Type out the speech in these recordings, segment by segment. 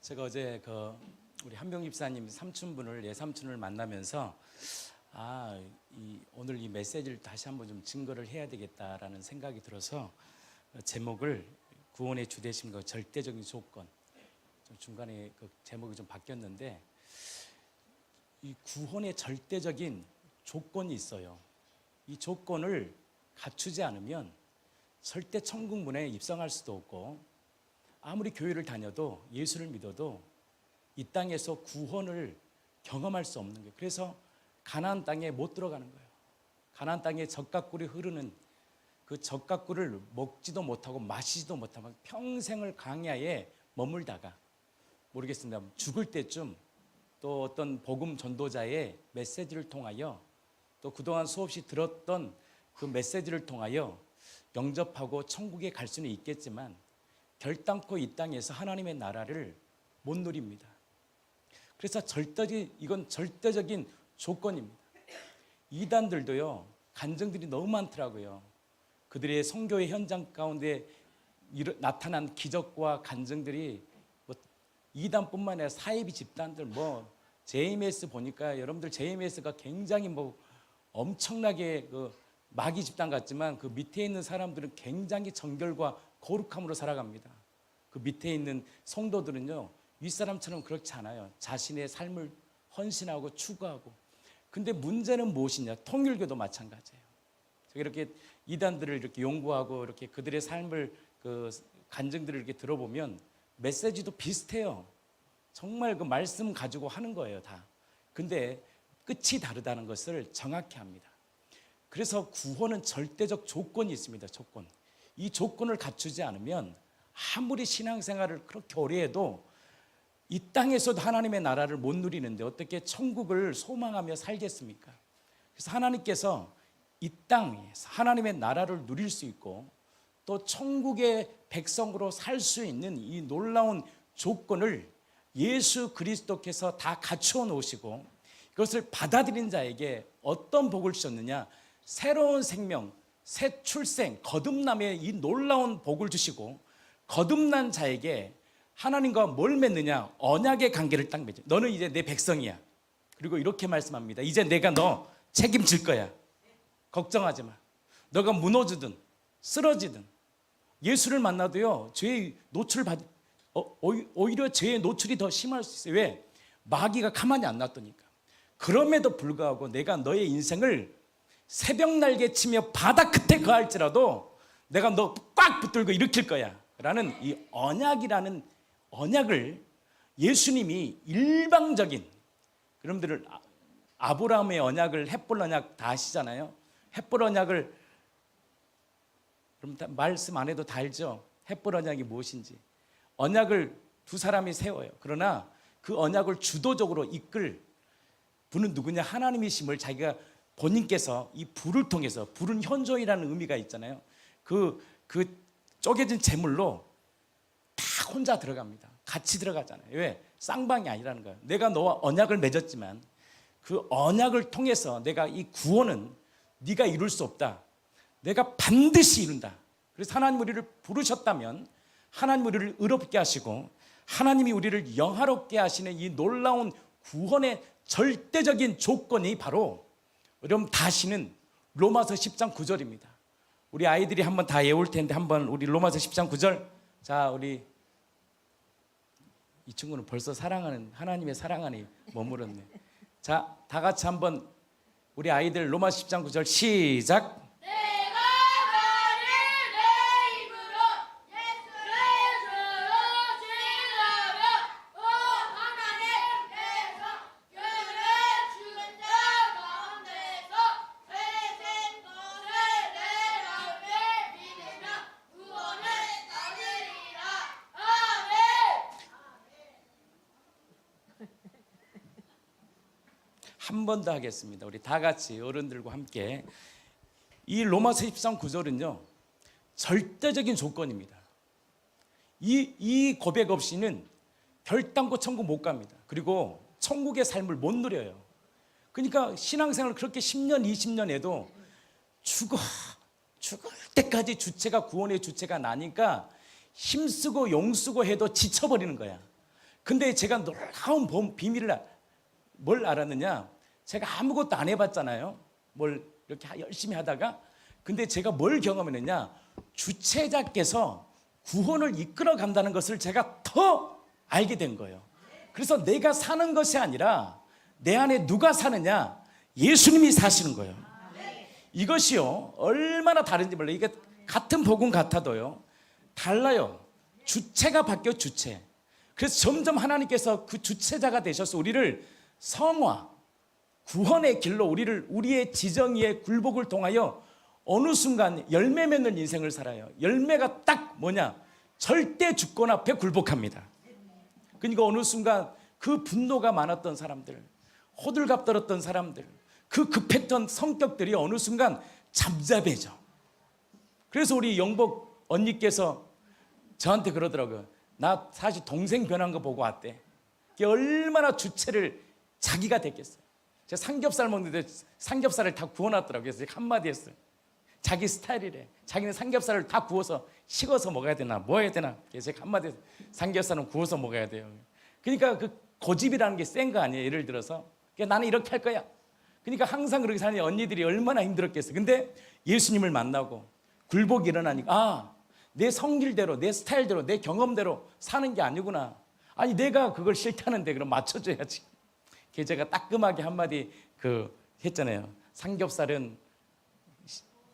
제가 어제 우리 한병 집사님 예삼촌을 만나면서 오늘 이 메시지를 다시 한번 좀 증거를 해야 되겠다라는 생각이 들어서 제목을 구원의 주되심과 절대적인 조건, 좀 중간에 그 제목이 좀 바뀌었는데, 이 구원의 절대적인 조건이 있어요. 이 조건을 갖추지 않으면 절대 천국 문에 입성할 수도 없고, 아무리 교회를 다녀도 예수를 믿어도 이 땅에서 구원을 경험할 수 없는 거예요. 그래서 가나안 땅에 못 들어가는 거예요. 가나안 땅에 젖가꿀이 흐르는 그 젖가꿀을 먹지도 못하고 마시지도 못하고 평생을 광야에 머물다가, 모르겠습니다, 죽을 때쯤 또 어떤 복음 전도자의 메시지를 통하여, 또 그동안 수없이 들었던 그 메시지를 통하여 영접하고 천국에 갈 수는 있겠지만 결단코 이 땅에서 하나님의 나라를 못 누립니다. 그래서 이건 절대적인 조건입니다. 이단들도요, 간증들이 너무 많더라고요. 그들의 선교의 현장 가운데 나타난 기적과 간증들이 이단뿐만 아니라 사이비 집단들, JMS 보니까 여러분들 JMS가 굉장히 엄청나게 마귀 집단 같지만 그 밑에 있는 사람들은 굉장히 정결과 거룩함으로 살아갑니다. 그 밑에 있는 성도들은요, 윗사람처럼 그렇지 않아요. 자신의 삶을 헌신하고 추구하고. 근데 문제는 무엇이냐? 통일교도 마찬가지예요. 제가 이렇게 이단들을 이렇게 연구하고 이렇게 그들의 삶을 간증들을 이렇게 들어보면 메시지도 비슷해요. 정말 그 말씀 가지고 하는 거예요, 다. 근데 끝이 다르다는 것을 정확히 합니다. 그래서 구원은 절대적 조건이 있습니다. 조건. 이 조건을 갖추지 않으면 아무리 신앙생활을 그렇게 오래 해도 이 땅에서도 하나님의 나라를 못 누리는데 어떻게 천국을 소망하며 살겠습니까? 그래서 하나님께서 이 땅에서 하나님의 나라를 누릴 수 있고 또 천국의 백성으로 살 수 있는 이 놀라운 조건을 예수 그리스도께서 다 갖추어 놓으시고, 이것을 받아들인 자에게 어떤 복을 주셨느냐? 새로운 생명, 새 출생, 거듭남의 이 놀라운 복을 주시고, 거듭난 자에게 하나님과 뭘 맺느냐? 언약의 관계를 딱 맺어요. 너는 이제 내 백성이야. 그리고 이렇게 말씀합니다. 이제 내가 너 책임질 거야. 걱정하지 마. 너가 무너지든 쓰러지든 예수를 만나도요, 죄의 노출을 오히려 죄의 노출이 더 심할 수 있어요. 왜? 마귀가 가만히 안 놔두니까. 그럼에도 불구하고 내가 너의 인생을 새벽 날개 치며 바다 끝에 거할지라도 내가 너 꽉 붙들고 일으킬 거야 라는 이 언약이라는 언약을 예수님이 일방적인, 여러분들 아브라함의 언약을, 헷볼 언약 다 아시잖아요. 헷볼 언약을 그럼 말씀 안 해도 다 알죠. 헷볼 언약이 무엇인지. 언약을 두 사람이 세워요. 그러나 그 언약을 주도적으로 이끌 분은 누구냐? 하나님이심을 자기가 본인께서 이 불을 통해서, 불은 현존이라는 의미가 있잖아요. 그 쪼개진 제물로 다 혼자 들어갑니다. 같이 들어가잖아요. 왜? 쌍방이 아니라는 거예요. 내가 너와 언약을 맺었지만 그 언약을 통해서 내가 이 구원은 네가 이룰 수 없다. 내가 반드시 이룬다. 그래서 하나님 우리를 부르셨다면 하나님 우리를 의롭게 하시고 하나님이 우리를 영화롭게 하시는 이 놀라운 구원의 절대적인 조건이 바로, 여러분 다시는 로마서 10장 9절입니다. 우리 아이들이 한번 다 외울 텐데 한번 우리 로마서 10장 9절. 자, 우리 이 친구는 벌써 사랑하는, 하나님의 사랑 안에 머물었네. 자, 다 같이 한번 우리 아이들 로마서 10장 9절 시작. 한 번 더 하겠습니다. 우리 다 같이 어른들과 함께. 이 로마서 10장 9절은요, 절대적인 조건입니다. 이 고백 없이는 결단코 천국 못 갑니다. 그리고 천국의 삶을 못 누려요. 그러니까 신앙생활을 그렇게 10년, 20년 해도 죽을 때까지 주체가, 구원의 주체가 나니까 힘쓰고 용쓰고 해도 지쳐버리는 거야. 근데 제가 놀라운 비밀을 뭘 알았느냐? 제가 아무것도 안 해봤잖아요. 뭘 이렇게 열심히 하다가. 근데 제가 뭘 경험했느냐? 주체자께서 구원을 이끌어 간다는 것을 제가 더 알게 된 거예요. 그래서 내가 사는 것이 아니라 내 안에 누가 사느냐? 예수님이 사시는 거예요. 이것이요, 얼마나 다른지 몰라요. 이게 같은 복음 같아도요, 달라요. 주체가 바뀌어, 주체. 그래서 점점 하나님께서 그 주체자가 되셔서 우리를 성화, 구원의 길로 우리의 지정의의 굴복을 통하여 어느 순간 열매 맺는 인생을 살아요. 열매가 딱 뭐냐? 절대 주권 앞에 굴복합니다. 그러니까 어느 순간 그 분노가 많았던 사람들, 호들갑 떨었던 사람들, 그 급했던 성격들이 어느 순간 잠잠해져. 그래서 우리 영복 언니께서 저한테 그러더라고요. 나 사실 동생 변한 거 보고 왔대. 그게 얼마나 주체를 자기가 됐겠어요. 제가 삼겹살 먹는데 삼겹살을 다 구워놨더라고요. 그래서 한마디 했어요. 자기 스타일이래. 자기는 삼겹살을 다 구워서 식어서 먹어야 되나 뭐 해야 되나. 그래서 제가 한마디 했어요. 삼겹살은 구워서 먹어야 돼요. 그러니까 그 고집이라는 게 센 거 아니에요. 예를 들어서 나는 이렇게 할 거야. 그러니까 항상 그렇게 사는 언니들이 얼마나 힘들었겠어요. 근데 예수님을 만나고 굴복이 일어나니까 내 성질대로, 내 스타일대로, 내 경험대로 사는 게 아니구나. 아니 내가 그걸 싫다는데 그럼 맞춰줘야지. 그래서 제가 따끔하게 한마디 했잖아요. 삼겹살은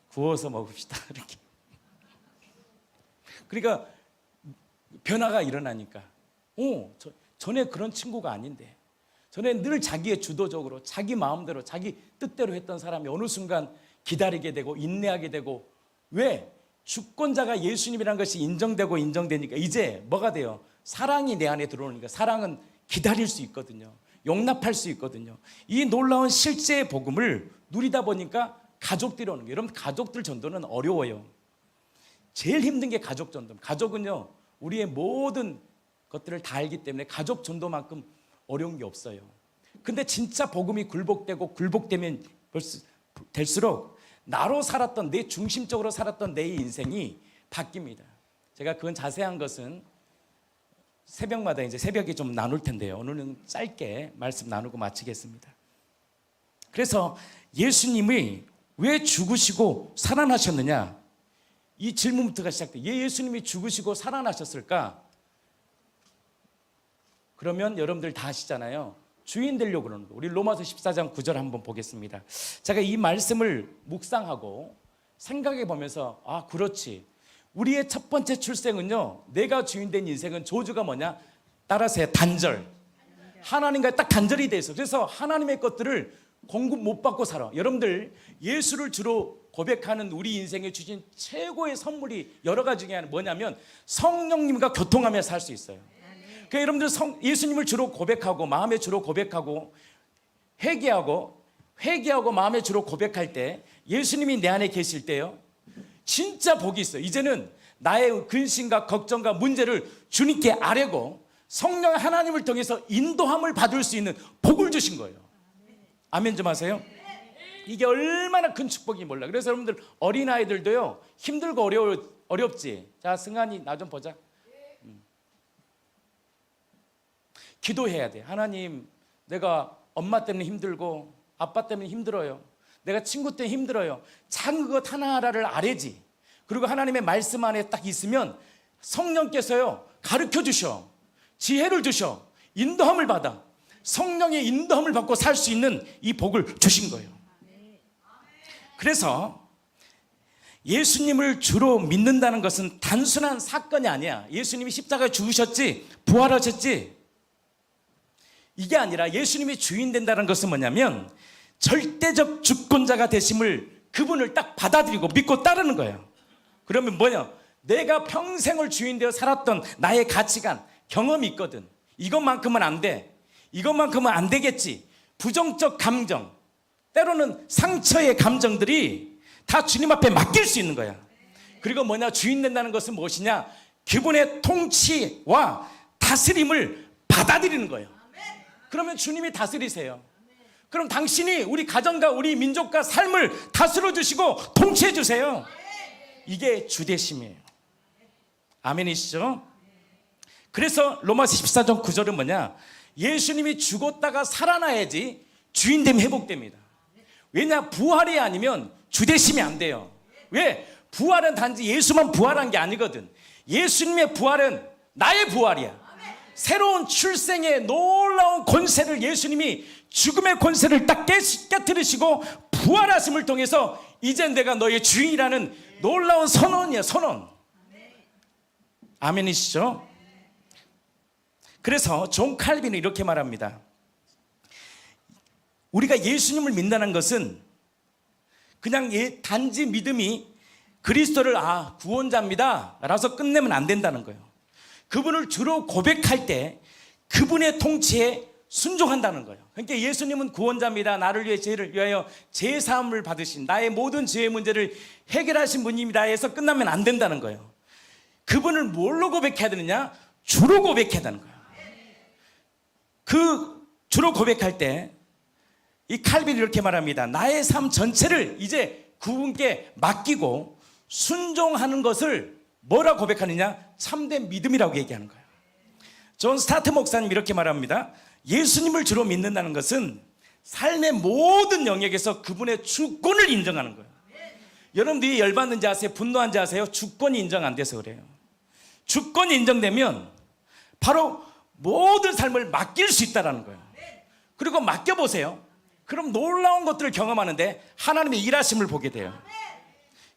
구워서 먹읍시다. 이렇게. 그러니까 변화가 일어나니까 전에 그런 친구가 아닌데, 전에 늘 자기의 주도적으로 자기 마음대로 자기 뜻대로 했던 사람이 어느 순간 기다리게 되고 인내하게 되고, 왜? 주권자가 예수님이라는 것이 인정되고 인정되니까 이제 뭐가 돼요? 사랑이 내 안에 들어오니까 사랑은 기다릴 수 있거든요. 용납할 수 있거든요. 이 놀라운 실제의 복음을 누리다 보니까 가족들이 오는 거예요. 여러분, 가족들 전도는 어려워요. 제일 힘든 게 가족 전도. 가족은요, 우리의 모든 것들을 다 알기 때문에 가족 전도만큼 어려운 게 없어요. 근데 진짜 복음이 굴복되면 될수록 나로 살았던, 내 중심적으로 살았던 내 인생이 바뀝니다. 제가 그건 자세한 것은 새벽마다 이제 새벽에 좀 나눌 텐데요. 오늘은 짧게 말씀 나누고 마치겠습니다. 그래서 예수님이 왜 죽으시고 살아나셨느냐? 이 질문부터가 시작돼요. 왜 예수님이 죽으시고 살아나셨을까? 그러면 여러분들 다 아시잖아요. 주인 되려고 그러는 거. 우리 로마서 14장 9절 한번 보겠습니다. 제가 이 말씀을 묵상하고 생각해 보면서 그렇지. 우리의 첫 번째 출생은요, 내가 주인 된 인생은 조주가 뭐냐? 따라서 단절. 하나님과 딱 단절이 돼 있어. 그래서 하나님의 것들을 공급 못 받고 살아. 여러분들, 예수를 주로 고백하는 우리 인생에 주신 최고의 선물이 여러 가지 중에 하나 뭐냐면 성령님과 교통하며 살 수 있어요. 그러니까 여러분들 예수님을 주로 고백하고 마음에 주로 고백하고 회개하고 마음에 주로 고백할 때, 예수님이 내 안에 계실 때요, 진짜 복이 있어요. 이제는 나의 근심과 걱정과 문제를 주님께 아뢰고 성령 하나님을 통해서 인도함을 받을 수 있는 복을 주신 거예요. 아멘 좀 하세요. 이게 얼마나 큰 축복인지 몰라. 그래서 여러분들, 어린아이들도요, 힘들고 어렵지. 자, 승환이 나 좀 보자. 기도해야 돼. 하나님, 내가 엄마 때문에 힘들고 아빠 때문에 힘들어요. 내가 친구 때문에 힘들어요. 작은 것 하나하나를 아뢰지. 그리고 하나님의 말씀 안에 딱 있으면 성령께서요, 가르쳐 주셔. 지혜를 주셔. 인도함을 받아. 성령의 인도함을 받고 살 수 있는 이 복을 주신 거예요. 그래서 예수님을 주로 믿는다는 것은 단순한 사건이 아니야. 예수님이 십자가에 죽으셨지, 부활하셨지, 이게 아니라 예수님이 주인 된다는 것은 뭐냐면 절대적 주권자가 되심을, 그분을 딱 받아들이고 믿고 따르는 거예요. 그러면 뭐냐? 내가 평생을 주인 되어 살았던 나의 가치관, 경험이 있거든. 이것만큼은 안 돼. 이것만큼은 안 되겠지. 부정적 감정, 때로는 상처의 감정들이 다 주님 앞에 맡길 수 있는 거야. 그리고 뭐냐? 주인 된다는 것은 무엇이냐? 그분의 통치와 다스림을 받아들이는 거예요. 그러면 주님이 다스리세요. 그럼 당신이 우리 가정과 우리 민족과 삶을 다스려 주시고 통치해 주세요. 이게 주되심이에요. 아멘이시죠? 그래서 로마서 14장 9절은 뭐냐? 예수님이 죽었다가 살아나야지 주인됨이 회복됩니다. 왜냐? 부활이 아니면 주되심이 안 돼요. 왜? 부활은 단지 예수만 부활한 게 아니거든. 예수님의 부활은 나의 부활이야. 새로운 출생의 놀라운 권세를 예수님이 죽음의 권세를 딱 깨뜨리시고 부활하심을 통해서 이제 내가 너의 주인이라는 놀라운 선언이야. 선언. 아멘이시죠? 그래서 존 칼빈은 이렇게 말합니다. 우리가 예수님을 믿는다는 것은 그냥 단지 믿음이 그리스도를 구원자입니다 라서 끝내면 안 된다는 거예요. 그분을 주로 고백할 때 그분의 통치에 순종한다는 거예요. 그러니까 예수님은 구원자입니다, 나를 위해 죄를 위하여 제사함을 받으신 나의 모든 죄의 문제를 해결하신 분입니다 해서 끝나면 안 된다는 거예요. 그분을 뭘로 고백해야 되느냐? 주로 고백해야 되는 거예요. 그 주로 고백할 때 이 칼빈이 이렇게 말합니다. 나의 삶 전체를 이제 그분께 맡기고 순종하는 것을 뭐라 고백하느냐? 참된 믿음이라고 얘기하는 거예요. 존 스타트 목사님 이렇게 말합니다. 예수님을 주로 믿는다는 것은 삶의 모든 영역에서 그분의 주권을 인정하는 거예요. 여러분들이 열받는지 아세요? 분노한지 아세요? 주권이 인정 안 돼서 그래요. 주권이 인정되면 바로 모든 삶을 맡길 수 있다는 거예요. 그리고 맡겨보세요. 그럼 놀라운 것들을 경험하는데 하나님의 일하심을 보게 돼요.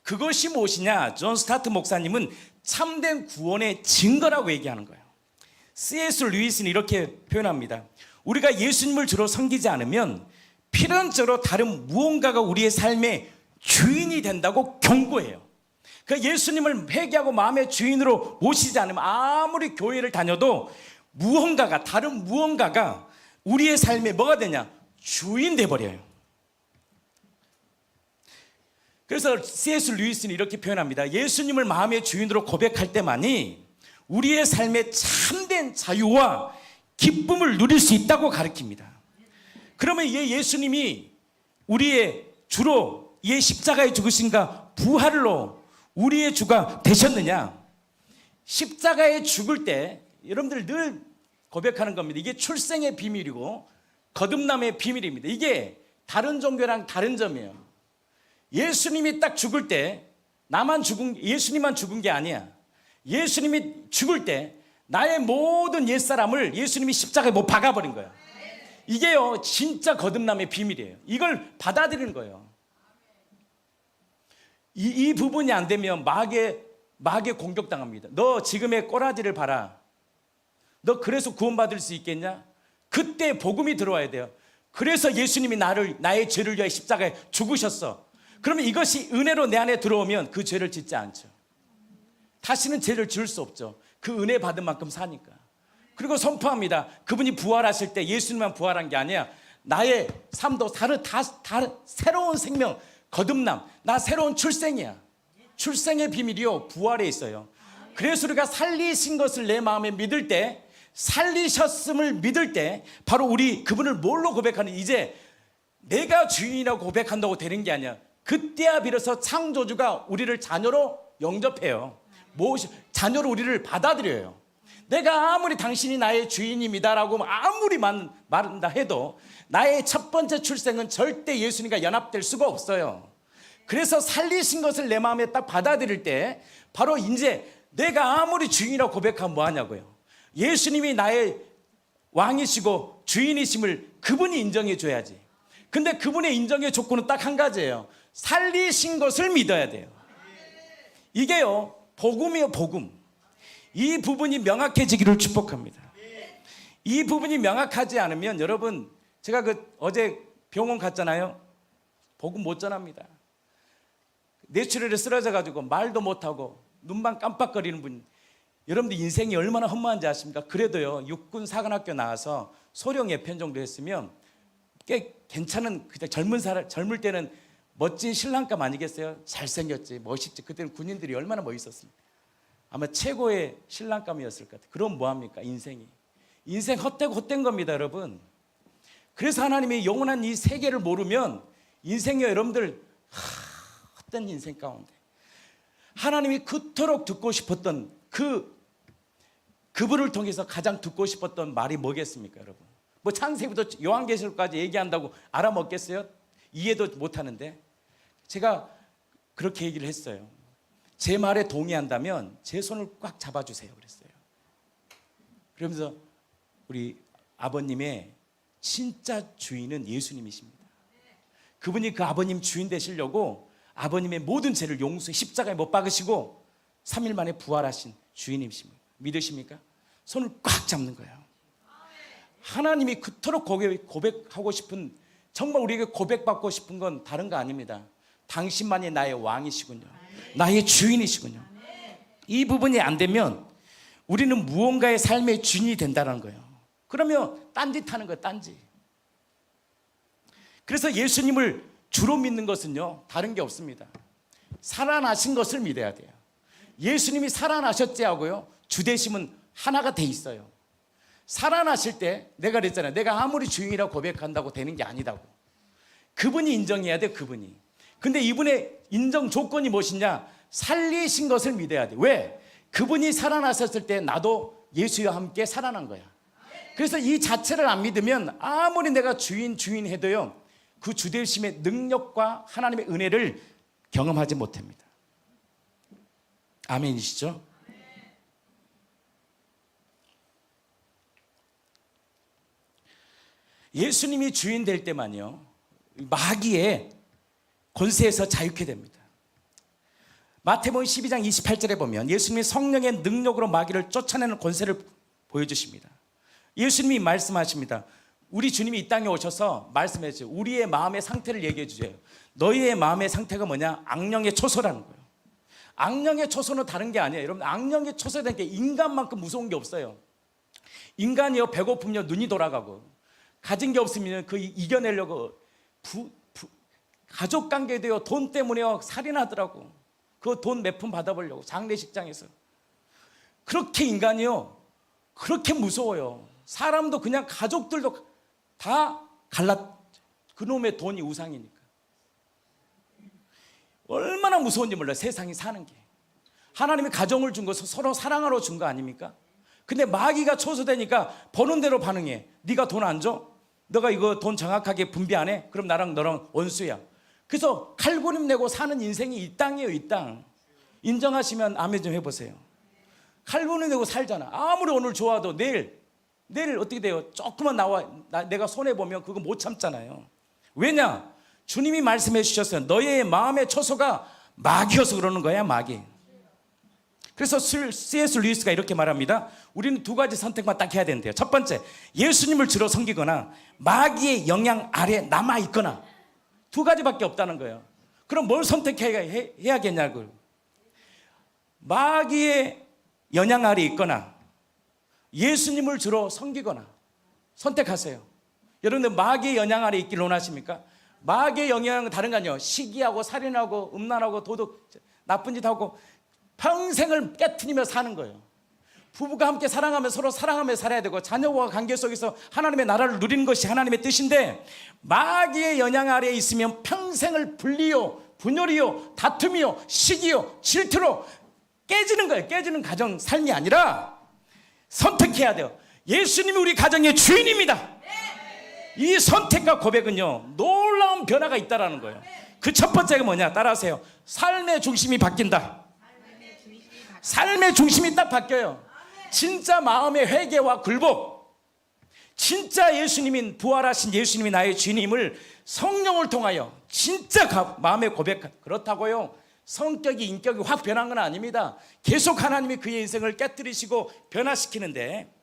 그것이 무엇이냐? 존 스타트 목사님은 참된 구원의 증거라고 얘기하는 거예요. C.S. 루이스는 이렇게 표현합니다. 우리가 예수님을 주로 섬기지 않으면 필연적으로 다른 무언가가 우리의 삶의 주인이 된다고 경고해요. 그 예수님을 회개하고 마음의 주인으로 모시지 않으면 아무리 교회를 다녀도 다른 무언가가 우리의 삶에 뭐가 되냐? 주인 돼버려요. 그래서 C.S. 루이스는 이렇게 표현합니다. 예수님을 마음의 주인으로 고백할 때만이 우리의 삶의 참된 자유와 기쁨을 누릴 수 있다고 가르칩니다. 그러면 예수님이 우리의 주로 이 십자가에 죽으신가 부활로 우리의 주가 되셨느냐? 십자가에 죽을 때 여러분들 늘 고백하는 겁니다. 이게 출생의 비밀이고 거듭남의 비밀입니다. 이게 다른 종교랑 다른 점이에요. 예수님이 딱 죽을 때 예수님만 죽은 게 아니야. 예수님이 죽을 때 나의 모든 옛사람을 예수님이 십자가에 못 박아버린 거야. 이게요 진짜 거듭남의 비밀이에요. 이걸 받아들이는 거예요. 이 부분이 안 되면 마귀에 공격당합니다. 너 지금의 꼬라지를 봐라. 너 그래서 구원받을 수 있겠냐? 그때 복음이 들어와야 돼요. 그래서 예수님이 나의 죄를 위해 십자가에 죽으셨어. 그러면 이것이 은혜로 내 안에 들어오면 그 죄를 짓지 않죠. 다시는 죄를 지을 수 없죠. 그 은혜 받은 만큼 사니까. 그리고 선포합니다. 그분이 부활하실 때 예수님만 부활한 게 아니야. 나의 삶도 다른 새로운 생명, 거듭남, 나 새로운 출생이야. 출생의 비밀이요 부활에 있어요. 그래서 우리가 살리신 것을 내 마음에 믿을 때, 살리셨음을 믿을 때 바로 우리 그분을 뭘로 고백하는, 이제 내가 주인이라고 고백한다고 되는 게 아니야. 그때야 비로소 창조주가 우리를 자녀로 영접해요. 자녀로 우리를 받아들여요. 내가 아무리 당신이 나의 주인입니다라고 아무리 말한다 해도 나의 첫 번째 출생은 절대 예수님과 연합될 수가 없어요. 그래서 살리신 것을 내 마음에 딱 받아들일 때 바로 이제 내가 아무리 주인이라고 고백하면 뭐하냐고요. 예수님이 나의 왕이시고 주인이심을 그분이 인정해 줘야지. 근데 그분의 인정의 조건은 딱 한 가지예요. 살리신 것을 믿어야 돼요. 이게요 복음이에요. 복음. 이 부분이 명확해지기를 축복합니다. 이 부분이 명확하지 않으면 여러분, 제가 어제 병원 갔잖아요. 복음 못 전합니다. 뇌출혈에 쓰러져 가지고 말도 못하고 눈만 깜빡거리는 분, 여러분들 인생이 얼마나 험한지 아십니까? 그래도요 육군 사관학교 나와서 소령 예편 정도 했으면 꽤 괜찮은, 그때 젊을 때는 멋진 신랑감 아니겠어요? 잘생겼지, 멋있지. 그때는 군인들이 얼마나 멋있었습니까? 아마 최고의 신랑감이었을 것 같아요. 그럼 뭐합니까? 인생 헛된 겁니다, 여러분. 그래서 하나님이 영원한 이 세계를 모르면 인생이 여러분들 헛된 인생 가운데 하나님이 그토록 듣고 싶었던 그 그분을 통해서 가장 듣고 싶었던 말이 뭐겠습니까, 여러분? 뭐 창세기부터 요한계시록까지 얘기한다고 알아먹겠어요? 이해도 못하는데. 제가 그렇게 얘기를 했어요. 제 말에 동의한다면 제 손을 꽉 잡아주세요 그랬어요. 그러면서 우리 아버님의 진짜 주인은 예수님이십니다. 그분이 그 아버님 주인 되시려고 아버님의 모든 죄를 용서해 십자가에 못 박으시고 3일 만에 부활하신 주인이십니다. 믿으십니까? 손을 꽉 잡는 거예요. 하나님이 그토록 고백하고 싶은, 정말 우리에게 고백받고 싶은 건 다른 거 아닙니다. 당신만이 나의 왕이시군요. 나의 주인이시군요. 이 부분이 안 되면 우리는 무언가의 삶의 주인이 된다는 거예요. 그러면 딴짓하는 거예요, 딴짓. 그래서 예수님을 주로 믿는 것은요, 다른 게 없습니다. 살아나신 것을 믿어야 돼요. 예수님이 살아나셨지 하고요, 주되심은 하나가 돼 있어요. 살아나실 때 내가 그랬잖아요. 내가 아무리 주인이라고 고백한다고 되는 게 아니다고. 그분이 인정해야 돼, 그분이. 근데 이분의 인정 조건이 무엇이냐? 살리신 것을 믿어야 돼. 왜? 그분이 살아나셨을 때 나도 예수와 함께 살아난 거야. 그래서 이 자체를 안 믿으면 아무리 내가 주인 해도요, 그 주되심의 능력과 하나님의 은혜를 경험하지 못합니다. 아멘이시죠? 예수님이 주인 될 때만요, 마귀의 권세에서 자유케 됩니다. 마태복음 12장 28절에 보면 예수님이 성령의 능력으로 마귀를 쫓아내는 권세를 보여주십니다. 예수님이 말씀하십니다. 우리 주님이 이 땅에 오셔서 말씀해 주세요. 우리의 마음의 상태를 얘기해 주세요. 너희의 마음의 상태가 뭐냐? 악령의 초소라는 거예요. 악령의 초소는 다른 게 아니에요. 여러분, 악령의 초소라는 게 인간만큼 무서운 게 없어요. 인간이요, 배고프면 눈이 돌아가고, 가진 게 없으면 그 이겨내려고 가족 관계도요, 돈 때문에요, 살인하더라고. 그 돈 몇 푼 받아보려고 장례식장에서. 그렇게 인간이요, 그렇게 무서워요. 사람도 그냥 가족들도 다 그놈의 돈이 우상이니까. 얼마나 무서운지 몰라요, 세상이 사는 게. 하나님이 가정을 준 것은 서로 사랑하러 준 거 아닙니까? 근데 마귀가 초소되니까 버는 대로 반응해. 네가 돈 안 줘? 너가 이거 돈 정확하게 분배 안 해? 그럼 나랑 너랑 원수야. 그래서 칼고림 내고 사는 인생이 이 땅이에요, 이 땅. 인정하시면 아멘 좀 해보세요. 칼고림 내고 살잖아. 아무리 오늘 좋아도 내일 어떻게 돼요? 조금만 내가 손해보면 그거 못 참잖아요. 왜냐? 주님이 말씀해 주셨어요. 너의 마음의 초소가 마귀여서 그러는 거야, 마귀. 그래서 C.S. 루이스가 이렇게 말합니다. 우리는 두 가지 선택만 딱 해야 된대요. 첫 번째, 예수님을 주로 섬기거나 마귀의 영향 아래 남아있거나. 두 가지밖에 없다는 거예요. 그럼 뭘 선택해야겠냐고요. 마귀의 영향 아래 있거나 예수님을 주로 섬기거나 선택하세요. 여러분들 마귀의 영향 아래 있길 원하십니까? 마귀의 영향은 다른 거 아니에요. 시기하고 살인하고 음란하고 도둑 나쁜 짓 하고 평생을 깨트리며 사는 거예요. 부부가 함께 사랑하며 서로 사랑하며 살아야 되고 자녀와 관계 속에서 하나님의 나라를 누리는 것이 하나님의 뜻인데, 마귀의 영향 아래에 있으면 평생을 분리요, 분열이요, 다툼이요, 시기요, 질투로 깨지는 거예요. 깨지는 가정 삶이 아니라 선택해야 돼요. 예수님이 우리 가정의 주인입니다. 이 선택과 고백은요, 놀라운 변화가 있다라는 거예요. 그 첫 번째가 뭐냐? 따라하세요. 삶의 중심이 바뀐다. 삶의 중심이 딱 바뀌어요. 진짜 마음의 회개와 굴복, 진짜 예수님인 부활하신 예수님이 나의 주님을 성령을 통하여 진짜 마음의 고백. 그렇다고요 성격이 인격이 확 변한 건 아닙니다. 계속 하나님이 그의 인생을 깨뜨리시고 변화시키는데,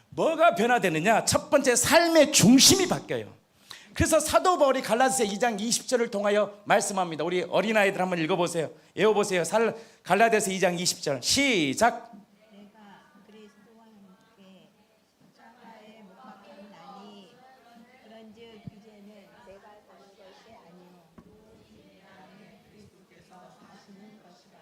뭐가 변화되느냐? 첫 번째, 삶의 중심이 바뀌어요. 그래서 사도 바울이 갈라디아서 2장 20절을 통하여 말씀합니다. 우리 어린아이들 한번 읽어보세요. 외워보세요. 갈라디아서 2장 20절 시작. 내가 그리스도와 함께 십자가에 못 박혔나니 그런즉 이제는 내가 사는 것이 아니요 그리스도께서 사시는 것이라.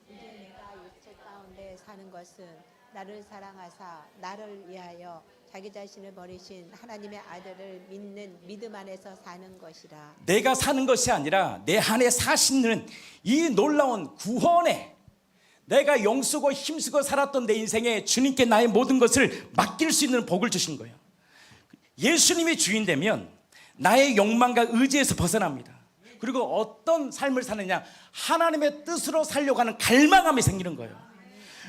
이제 내가 육체 가운데 사는 것은 나를 사랑하사 나를 위하여 자기 자신을 버리신 하나님의 아들을 믿는 믿음 안에서 사는 것이라. 내가 사는 것이 아니라 내 안에 사시는 이 놀라운 구원의 내가 용쓰고 힘쓰고 살았던 내 인생에 주님께 나의 모든 것을 맡길 수 있는 복을 주신 거예요. 예수님이 주인 되면 나의 욕망과 의지에서 벗어납니다. 그리고 어떤 삶을 사느냐, 하나님의 뜻으로 살려고 하는 갈망함이 생기는 거예요.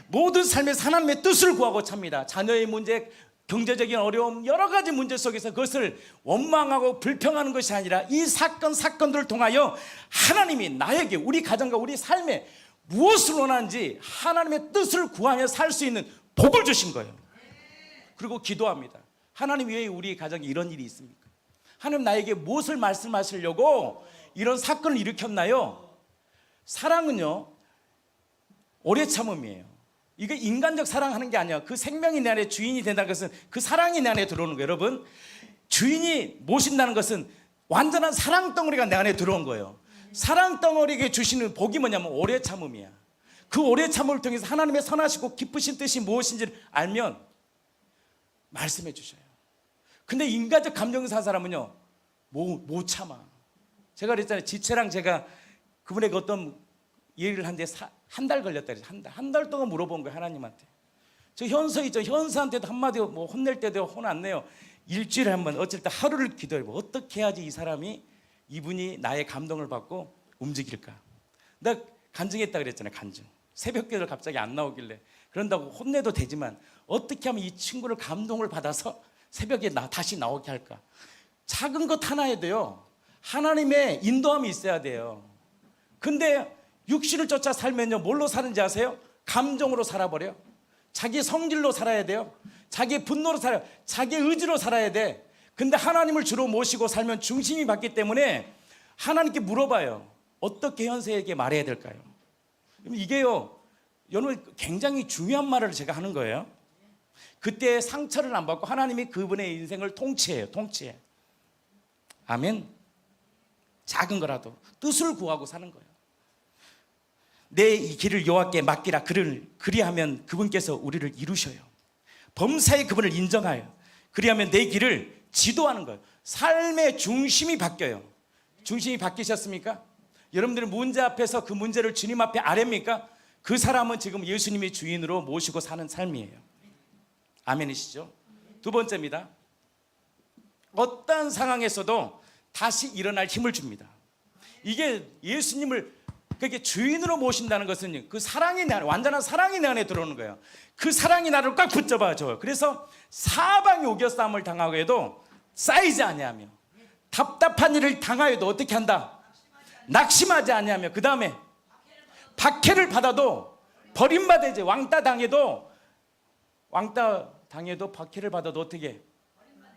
모든 삶에서 하나님의 뜻을 구하고 찹니다. 자녀의 문제, 경제적인 어려움, 여러 가지 문제 속에서 그것을 원망하고 불평하는 것이 아니라 이 사건들을 통하여 하나님이 나에게, 우리 가정과 우리 삶에 무엇을 원하는지 하나님의 뜻을 구하며 살 수 있는 복을 주신 거예요. 그리고 기도합니다. 하나님, 왜 우리 가정에 이런 일이 있습니까? 하나님, 나에게 무엇을 말씀하시려고 이런 사건을 일으켰나요? 사랑은요, 오래 참음이에요. 이게 인간적 사랑하는 게 아니야. 그 생명이 내 안에 주인이 된다는 것은 그 사랑이 내 안에 들어오는 거예요. 여러분, 주인이 모신다는 것은 완전한 사랑 덩어리가 내 안에 들어온 거예요. 사랑 덩어리에게 주시는 복이 뭐냐면 오래 참음이야. 그 오래 참음을 통해서 하나님의 선하시고 기쁘신 뜻이 무엇인지를 알면 말씀해 주셔요. 근데 인간적 감정을 산 사람은요, 못 참아. 제가 그랬잖아요. 지체랑 제가 그분에게 어떤 얘기를 한데 한 달 걸렸다 그랬어요. 한 달 동안 물어본 거예요, 하나님한테. 저 현서 있죠. 현서한테도 한마디 뭐 혼낼 때도 혼 안 내요. 일주일에 한 번, 어쩔 때 하루를 기도해봐. 어떻게 해야지 이 사람이, 이분이 나의 감동을 받고 움직일까. 나 간증했다 그랬잖아요. 간증. 새벽기도를 갑자기 안 나오길래 그런다고 혼내도 되지만 어떻게 하면 이 친구를 감동을 받아서 새벽에 다시 나오게 할까. 작은 것 하나에도요, 하나님의 인도함이 있어야 돼요. 근데 육신을 쫓아 살면요, 뭘로 사는지 아세요? 감정으로 살아버려요. 자기 성질로 살아야 돼요. 자기 분노로 살아요. 자기 의지로 살아야 돼. 근데 하나님을 주로 모시고 살면 중심이 받기 때문에 하나님께 물어봐요. 어떻게 현세에게 말해야 될까요? 이게요, 여러분, 굉장히 중요한 말을 제가 하는 거예요. 그때 상처를 안 받고 하나님이 그분의 인생을 통치해요. 통치해. 아멘. 작은 거라도 뜻을 구하고 사는 거예요. 내 이 길을 여호와께 맡기라. 그리하면 그분께서 우리를 이루셔요. 범사에 그분을 인정하여 그리하면 내 길을 지도하는 거예요. 삶의 중심이 바뀌어요. 중심이 바뀌셨습니까? 여러분들은 문제 앞에서 그 문제를 주님 앞에 아뢰입니까? 그 사람은 지금 예수님이 주인으로 모시고 사는 삶이에요. 아멘이시죠? 두 번째입니다. 어떠한 상황에서도 다시 일어날 힘을 줍니다. 이게 예수님을 그렇게 주인으로 모신다는 것은 그 사랑이 내 안에, 완전한 사랑이 내 안에 들어오는 거예요. 그 사랑이 나를 꽉 붙잡아줘요. 그래서 사방이 우겨싸움을 당하고 해도 쌓이지 아니하며, 답답한 일을 당하여도 어떻게 한다? 낙심하지 아니하며, 그 다음에 박해를 받아도 버림받아야지. 왕따 당해도 박해를 받아도 어떻게?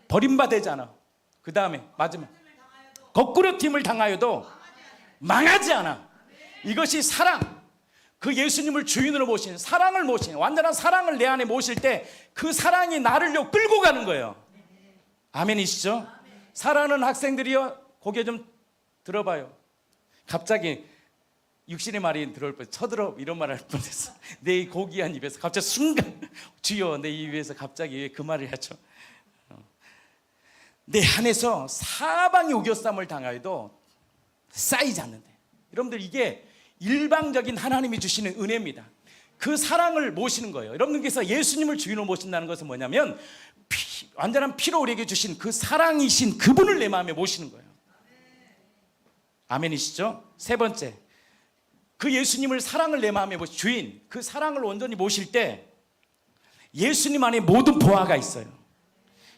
버림받아야지 않아. 그 다음에 마지막 거꾸로 팀을 당하여도 망하지 않아. 이것이 사랑. 그 예수님을 주인으로 모신, 사랑을 모신, 완전한 사랑을 내 안에 모실 때 그 사랑이 나를 끌고 가는 거예요. 아멘이시죠? 사랑하는 학생들이요, 고개 좀 들어봐요. 갑자기 육신의 말이 들어올 뻔, 쳐들어, 이런 말 할 뻔했어. 내 고귀한 입에서 갑자기 순간, 주여, 내 입에서 갑자기 왜 그 말을 하죠? 내 안에서 사방이 우겨싸움을 당하여도 쌓이지 않는데, 여러분들, 이게 일방적인 하나님이 주시는 은혜입니다. 그 사랑을 모시는 거예요. 여러분들께서 예수님을 주인으로 모신다는 것은 뭐냐면 완전한 피로 우리에게 주신 그 사랑이신 그분을 내 마음에 모시는 거예요. 아멘이시죠? 세 번째, 그 예수님을, 사랑을 내 마음에 모신 주인, 그 사랑을 온전히 모실 때 예수님 안에 모든 보화가 있어요.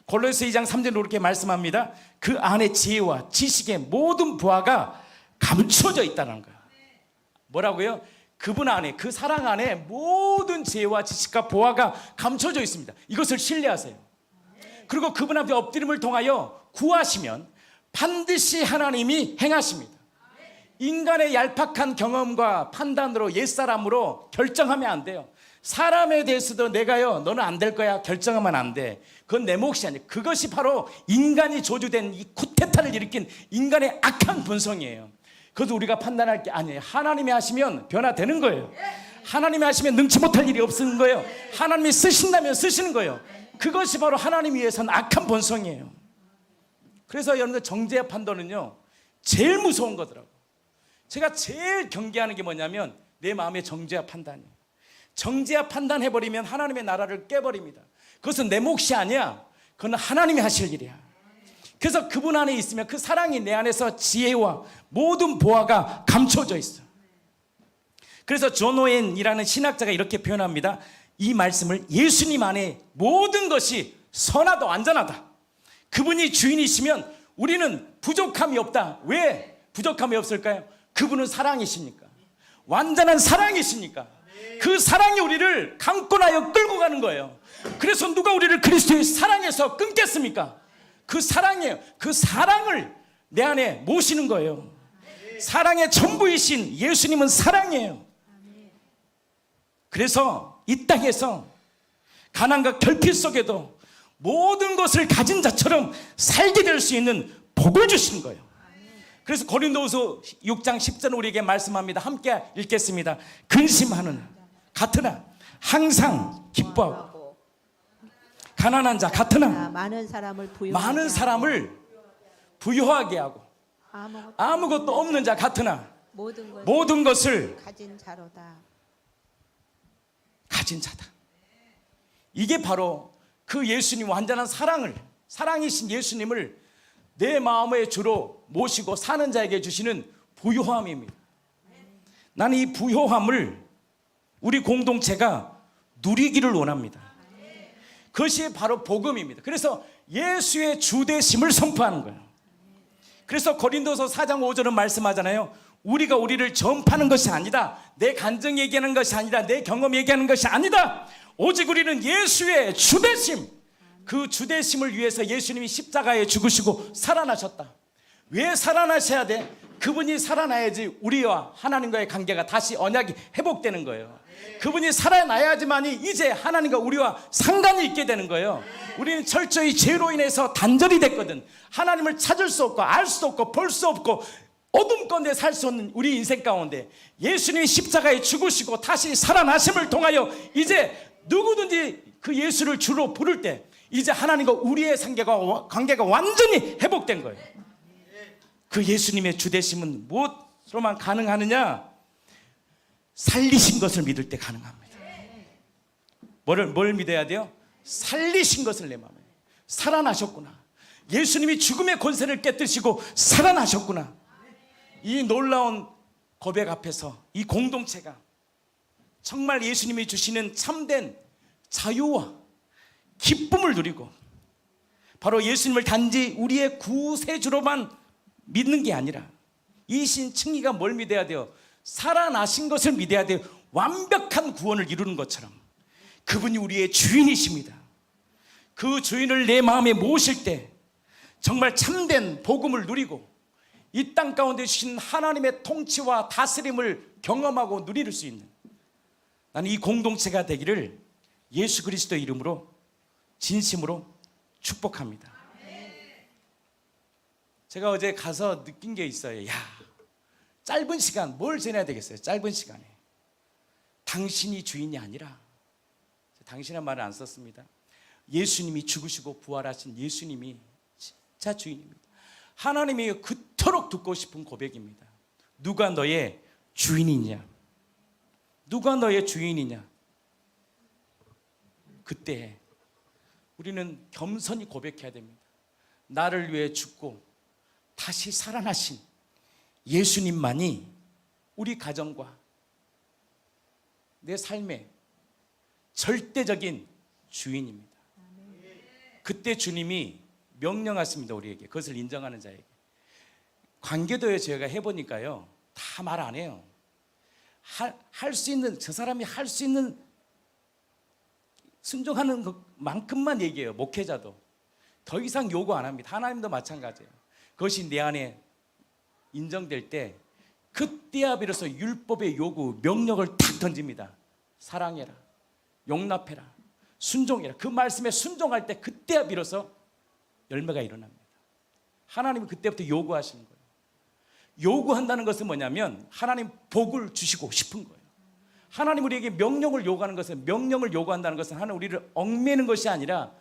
골로새 2장 3절로 이렇게 말씀합니다. 그 안에 지혜와 지식의 모든 보화가 감춰져 있다는 거예요. 뭐라고요? 그분 안에, 그 사랑 안에 모든 지혜와 지식과 보화가 감춰져 있습니다. 이것을 신뢰하세요. 그리고 그분 앞에 엎드림을 통하여 구하시면 반드시 하나님이 행하십니다. 인간의 얄팍한 경험과 판단으로, 옛사람으로 결정하면 안 돼요. 사람에 대해서도 내가요, 너는 안 될 거야, 결정하면 안 돼. 그건 내 몫이 아니에요. 그것이 바로 인간이 저주된 이 쿠데타를 일으킨 인간의 악한 본성이에요. 그것도 우리가 판단할 게 아니에요. 하나님이 하시면 변화되는 거예요. 하나님이 하시면 능치 못할 일이 없는 거예요. 하나님이 쓰신다면 쓰시는 거예요. 그것이 바로 하나님 위해서는 악한 본성이에요. 그래서 여러분들, 정죄와 판단은요, 제일 무서운 거더라고요. 제가 제일 경계하는 게 뭐냐면 내 마음의 정죄와 판단이에요. 정죄와 판단해버리면 하나님의 나라를 깨버립니다. 그것은 내 몫이 아니야. 그건 하나님이 하실 일이야. 그래서 그분 안에 있으면 그 사랑이 내 안에서 지혜와 모든 보화가 감춰져 있어. 그래서 존 오웬이라는 신학자가 이렇게 표현합니다. 이 말씀을 예수님 안에 모든 것이 선하다 완전하다. 그분이 주인이시면 우리는 부족함이 없다. 왜 부족함이 없을까요? 그분은 사랑이시니까. 완전한 사랑이시니까. 그 사랑이 우리를 강권하여 끌고 가는 거예요. 그래서 누가 우리를 그리스도의 사랑에서 끊겠습니까? 그 사랑이에요. 그 사랑을 내 안에 모시는 거예요. 사랑의 전부이신 예수님은 사랑이에요. 그래서 이 땅에서 가난과 결핍 속에도 모든 것을 가진 자처럼 살게 될 수 있는 복을 주신 거예요. 그래서 고린도후서 6장 10절 우리에게 말씀합니다. 함께 읽겠습니다. 근심하는 같으나 항상 기뻐하고 가난한 자 같으나 많은 사람을 부유하게 하고 아무것도 없는 자 같으나 모든 것을 가진 자로다. 가진 자다. 이게 바로 그 예수님 완전한 사랑이신 예수님을 내 마음의 주로 모시고 사는 자에게 주시는 부요함입니다. 나는 이 부요함을 우리 공동체가 누리기를 원합니다. 그것이 바로 복음입니다. 그래서 예수의 주되심을 선포하는 거예요. 그래서 고린도서 4장 5절은 말씀하잖아요. 우리가 우리를 전파하는 것이 아니다. 내 간증 얘기하는 것이 아니다. 내 경험 얘기하는 것이 아니다. 오직 우리는 예수의 주되심, 그 주되심을 위해서 예수님이 십자가에 죽으시고 살아나셨다. 왜 살아나셔야 돼? 그분이 살아나야지 우리와 하나님과의 관계가 다시 언약이 회복되는 거예요. 그분이 살아나야지만이 이제 하나님과 우리와 상관이 있게 되는 거예요. 우리는 철저히 죄로 인해서 단절이 됐거든. 하나님을 찾을 수 없고 알 수 없고 볼 수 없고 어둠 가운데 살 수 없는 우리 인생 가운데 예수님이 십자가에 죽으시고 다시 살아나심을 통하여 이제 누구든지 그 예수를 주로 부를 때 이제 하나님과 우리의 관계가 완전히 회복된 거예요. 그 예수님의 주되심은 무엇으로만 가능하느냐? 살리신 것을 믿을 때 가능합니다. 뭘 믿어야 돼요? 살리신 것을 내 마음에. 살아나셨구나. 예수님이 죽음의 권세를 깨뜨리시고 살아나셨구나. 이 놀라운 고백 앞에서 이 공동체가 정말 예수님이 주시는 참된 자유와 기쁨을 누리고 바로 예수님을 단지 우리의 구세주로만 믿는 게 아니라 이 신층이가 뭘 믿어야 돼요? 살아나신 것을 믿어야 돼요. 완벽한 구원을 이루는 것처럼 그분이 우리의 주인이십니다. 그 주인을 내 마음에 모실 때 정말 참된 복음을 누리고 이 땅 가운데 주신 하나님의 통치와 다스림을 경험하고 누릴 수 있는 나는 이 공동체가 되기를 예수 그리스도의 이름으로 진심으로 축복합니다. 제가 어제 가서 느낀 게 있어요. 야, 짧은 시간 뭘 지내야 되겠어요? 짧은 시간에 당신이 주인이 아니라 당신의 말을 안 썼습니다. 예수님이 죽으시고 부활하신 예수님이 진짜 주인입니다. 하나님이 그토록 듣고 싶은 고백입니다. 누가 너의 주인이냐? 누가 너의 주인이냐? 그때 우리는 겸손히 고백해야 됩니다. 나를 위해 죽고 다시 살아나신 예수님만이 우리 가정과 내 삶의 절대적인 주인입니다. 그때 주님이 명령하십니다. 우리에게 그것을 인정하는 자에게. 관계도에 제가 해보니까요 다 말 안 해요. 할 수 있는 저 사람이 할 수 있는 순종하는 것만큼만 얘기해요. 목회자도 더 이상 요구 안 합니다. 하나님도 마찬가지예요. 그것이 내 안에 인정될 때 그때야 비로소 율법의 요구 명령을 탁 던집니다. 사랑해라, 용납해라, 순종해라. 그 말씀에 순종할 때 그때야 비로소 열매가 일어납니다. 하나님이 그때부터 요구하시는 거예요. 요구한다는 것은 뭐냐면 하나님 복을 주시고 싶은 거예요. 하나님 우리에게 명령을 요구하는 것은 명령을 요구한다는 것은 하나님 우리를 얽매는 것이 아니라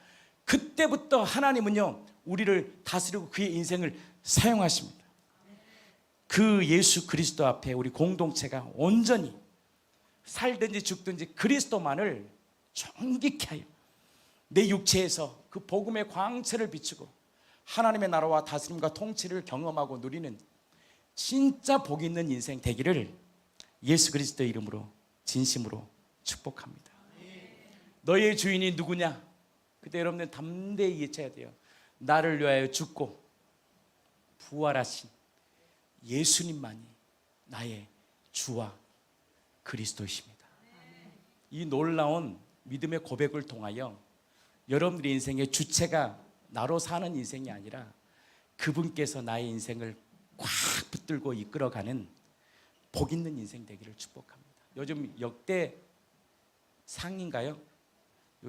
그때부터 하나님은요 우리를 다스리고 그의 인생을 사용하십니다. 그 예수 그리스도 앞에 우리 공동체가 온전히 살든지 죽든지 그리스도만을 존귀케 하여 내 육체에서 그 복음의 광채를 비추고 하나님의 나라와 다스림과 통치를 경험하고 누리는 진짜 복 있는 인생 되기를 예수 그리스도의 이름으로 진심으로 축복합니다. 너의 주인이 누구냐? 그때 여러분들 담대히 외쳐야 돼요. 나를 위하여 죽고 부활하신 예수님만이 나의 주와 그리스도이십니다. 이 놀라운 믿음의 고백을 통하여 여러분들의 인생의 주체가 나로 사는 인생이 아니라 그분께서 나의 인생을 꽉 붙들고 이끌어가는 복 있는 인생 되기를 축복합니다. 요즘 역대 상인가요?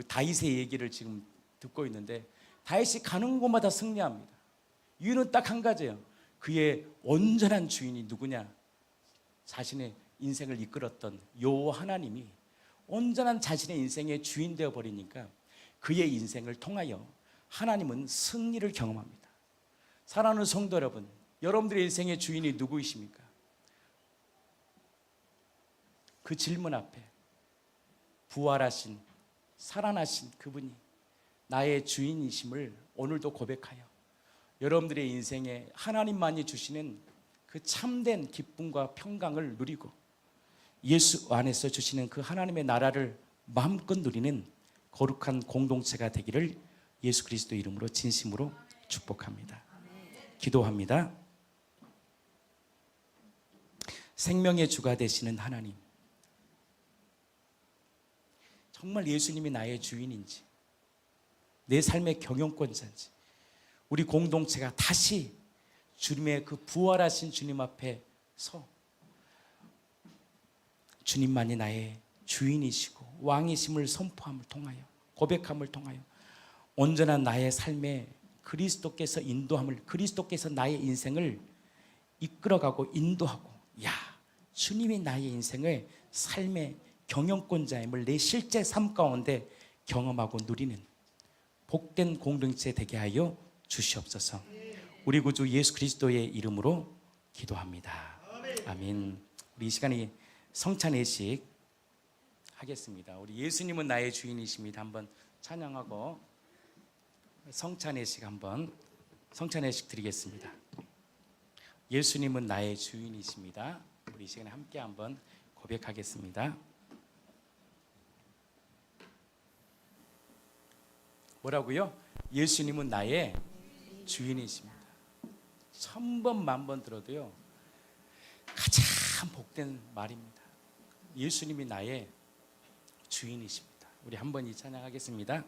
다윗의 얘기를 지금 듣고 있는데 다윗이 가는 곳마다 승리합니다. 이유는 딱 한 가지예요. 그의 온전한 주인이 누구냐? 자신의 인생을 이끌었던 여호와 하나님이 온전한 자신의 인생의 주인 되어 버리니까 그의 인생을 통하여 하나님은 승리를 경험합니다. 사랑하는 성도 여러분, 여러분들의 인생의 주인이 누구이십니까? 그 질문 앞에 부활하신 살아나신 그분이 나의 주인이심을 오늘도 고백하여 여러분들의 인생에 하나님만이 주시는 그 참된 기쁨과 평강을 누리고 예수 안에서 주시는 그 하나님의 나라를 마음껏 누리는 거룩한 공동체가 되기를 예수 그리스도 이름으로 진심으로 축복합니다. 기도합니다. 생명의 주가 되시는 하나님, 정말 예수님이 나의 주인인지 내 삶의 경영권자인지 우리 공동체가 다시 주님의 그 부활하신 주님 앞에 서 주님만이 나의 주인이시고 왕이심을 선포함을 통하여 고백함을 통하여 온전한 나의 삶에 그리스도께서 인도함을, 그리스도께서 나의 인생을 이끌어가고 인도하고, 야, 주님이 나의 인생의 삶의 경영권자임을 내 실제 삶 가운데 경험하고 누리는 복된 공동체 되게 하여 주시옵소서. 우리 구주 예수 그리스도의 이름으로 기도합니다. 아멘. 우리 이 시간에 성찬 예식 하겠습니다. 우리 예수님은 나의 주인이십니다. 한번 찬양하고 성찬 예식 한번 성찬 예식 드리겠습니다. 예수님은 나의 주인이십니다. 우리 이 시간에 함께 한번 고백하겠습니다. 뭐라고요? 예수님은 나의 주인이십니다. 1000번 만번 들어도요 가장 복된 말입니다. 예수님이 나의 주인이십니다. 우리 한번 이 찬양하겠습니다.